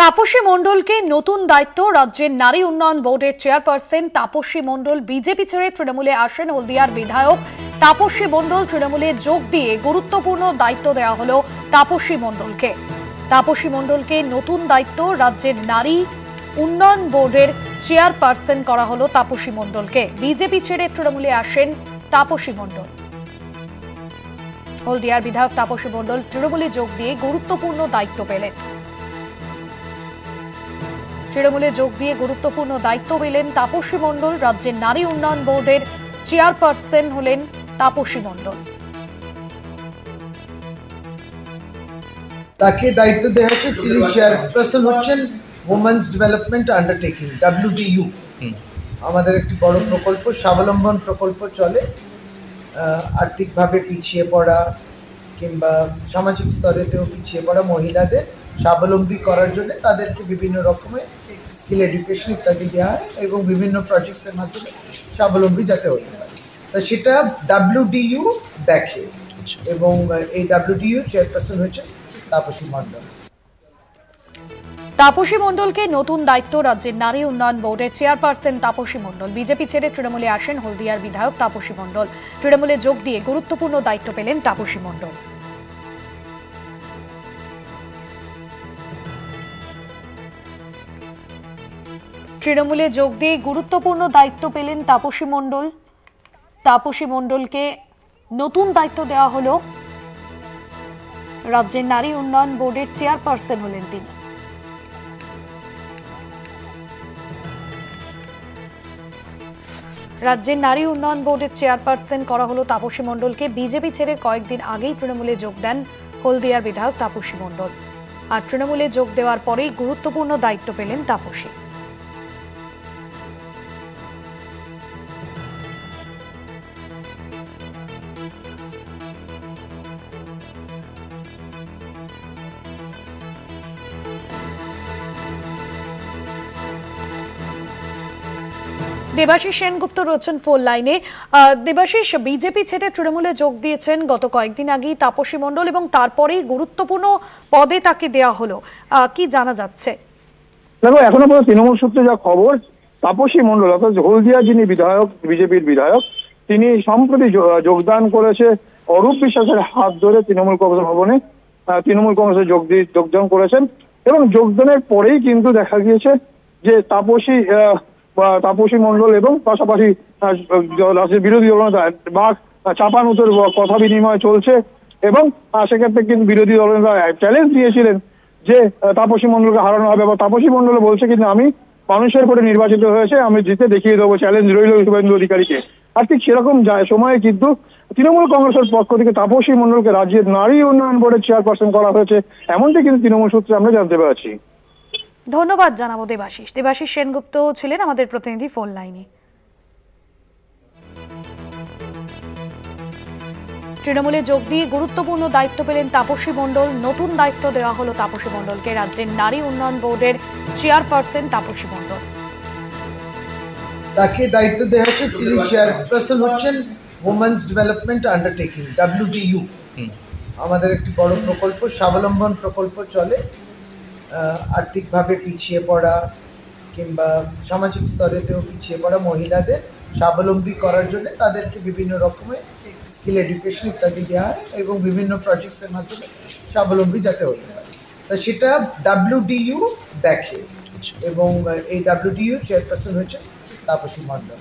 তাপসী মণ্ডলকে নতুন দায়িত্ব। রাজ্যের নারী উন্নয়ন বোর্ডের চেয়ারপারসন তাপসী মণ্ডল বিজেপি ছেড়ে তৃণমূলে আসেন। হলদিয়ার বিধায়ক তাপসী মণ্ডল তৃণমূলে যোগ দিয়ে গুরুত্বপূর্ণ দায়িত্ব দেওয়া হলো তাপসী মণ্ডলকে। তাপসী মণ্ডলকে নতুন দায়িত্ব। রাজ্যের নারী উন্নয়ন বোর্ডের চেয়ারপারসন করা হলো তাপসী মণ্ডলকে। বিজেপি ছেড়ে তৃণমূলে আসেন তাপসী মণ্ডল। হলদিয়ার বিধায়ক তাপসী মণ্ডল তৃণমূলে যোগ দিয়ে গুরুত্বপূর্ণ দায়িত্ব পেলেন। তৃণমূলে যোগ দিয়ে গুরুত্বপূর্ণ দায়িত্ব পেলেন তাপসী মণ্ডল। রাজ্যের নারী উন্নয়ন বোর্ডের চেয়ারপারসন হলেন তাপসী মণ্ডল। তাকে দায়িত্ব দেওয়া হচ্ছে, তিনি চেয়ারপারসন হচ্ছেন ওমেন্স ডেভেলপমেন্ট আন্ডারটেকিং WDU। আমাদের একটি বড় প্রকল্প, স্বাবলম্বন প্রকল্প চলে। আর্থিকভাবে পিছিয়ে পড়া কিংবা সামাজিক স্তরেতেও পিছিয়ে পড়া মহিলাদের স্বাবলম্বী করার জন্য তাদেরকে বিভিন্ন রকমের স্কিল এডুকেশন ইত্যাদি দেওয়া হয় এবং বিভিন্ন প্রজেক্টসের মাধ্যমে স্বাবলম্বী যাতে হতে পারে, তা সেটা WDU দেখে। এবং এই WDU চেয়ারপারসন হচ্ছে তাপসী মণ্ডল। তাপসী মণ্ডলকে নতুন দায়িত্ব। রাজ্যের নারী উন্নয়ন বোর্ডের চেয়ারপারসন তাপসী মণ্ডল বিজেপি ছেড়ে তৃণমূলে আসেন। হলদিয়ার বিধায়ক তাপসী মণ্ডল তৃণমূলে যোগ দিয়ে গুরুত্বপূর্ণ দায়িত্ব পেলেন তাপসী মণ্ডল। তৃণমূলে যোগ দিয়ে গুরুত্বপূর্ণ দায়িত্ব পেলেন তাপসী মণ্ডল। তাপসী মণ্ডলকে নতুন দায়িত্ব দেওয়া হলো। রাজ্যের নারী উন্নয়ন বোর্ডের চেয়ারপারসন হলেন তিনি। রাজ্যের নারী উন্নয়ন বোর্ডের চেয়ারপারসন করা হলো তাপসী মণ্ডলকে। বিজেপি ছেড়ে কয়েকদিন আগেই তৃণমূলে যোগ দেন হলদিয়ার বিধায়ক তাপসী মণ্ডল। আর তৃণমূলে যোগ দেওয়ার পরেই গুরুত্বপূর্ণ দায়িত্ব পেলেন তাপসী। দেবাশিস সেনগুপ্ত রয়েছেন ফোন লাইনে। দেবাশিস, বিজেপি ছেড়ে তৃণমূলে যোগ দিয়েছেন গত কয়েকদিন আগেই তাপসী মণ্ডল এবং তারপরেই গুরুত্বপূর্ণ পদে তাকে দেওয়া হলো, কি জানা যাচ্ছে? দেখো, এখনো পর্যন্ত তৃণমূল সূত্রে যা খবর, তাপসী মণ্ডল অর্থাৎ হলদিয়া যিনি বিধায়ক, বিজেপির বিধায়ক, তিনি সম্প্রতি যোগদান করেছে অরূপ বিশ্বাসের হাত ধরে তৃণমূল কংগ্রেস ভবনে। তৃণমূল কংগ্রেসে যোগদান করেছেন এবং যোগদানের পরেই কিন্তু দেখা গিয়েছে যে তাপসী মণ্ডল এবং পাশাপাশি রাজ্যের বিরোধী দলনেতা বাঘ চাপানুতোর কথা বিনিময় চলছে এবং সেক্ষেত্রে কিন্তু বিরোধী দলনেতা চ্যালেঞ্জ দিয়েছিলেন যে তাপসী মণ্ডলকে হারানো হবে। বা তাপসী মণ্ডল বলছে কিন্তু আমি মানুষের ভোটে নির্বাচিত হয়েছে, আমি জিতে দেখিয়ে দেবো, চ্যালেঞ্জ রইল শুভেন্দু অধিকারীকে। আর ঠিক সেরকম সময়ে কিন্তু তৃণমূল কংগ্রেসের পক্ষ থেকে তাপসী মণ্ডলকে রাজ্যের নারী উন্নয়ন বোর্ডের চেয়ারপারসন করা হয়েছে, এমনটি কিন্তু তৃণমূল সূত্রে আমরা জানতে পারছি। ধন্যবাদ জানাবো দেবাশিস। দেবাশিস সেনগুপ্ত ছিলেন আমাদের প্রতিনিধি ফোন লাইনে। তৃণমূলে যোগ দিয়ে গুরুত্বপূর্ণ দায়িত্ব পেলেন তাপসী মণ্ডল। নতুন দায়িত্ব দেওয়া হলো তাপসী মণ্ডলকে। রাজ্যের নারী উন্নয়ন বোর্ডের চেয়ারপারসন তাপসী মণ্ডল। তাকে দায়িত্ব দেওয়া হচ্ছে, তিনি চেয়ারপারসন হচ্ছেন ওমেন্স ডেভেলপমেন্ট আন্ডারটেকিং WDU। আমাদের একটি বড় প্রকল্প, স্বাবলম্বন প্রকল্প চলে। আর্থিকভাবে পিছিয়ে পড়া কিংবা সামাজিক স্তরেতেও পিছিয়ে পড়া মহিলাদের স্বাবলম্বী করার জন্য তাদেরকে বিভিন্ন রকমের স্কিল এডুকেশন ইত্যাদি দেওয়া হয় এবং বিভিন্ন প্রজেক্টসের মাধ্যমে স্বাবলম্বী যাতে হতে পারে, তা সেটা WDU দেখে। এবং এই WDU চেয়ারপারসন হচ্ছে তাপসী মণ্ডল।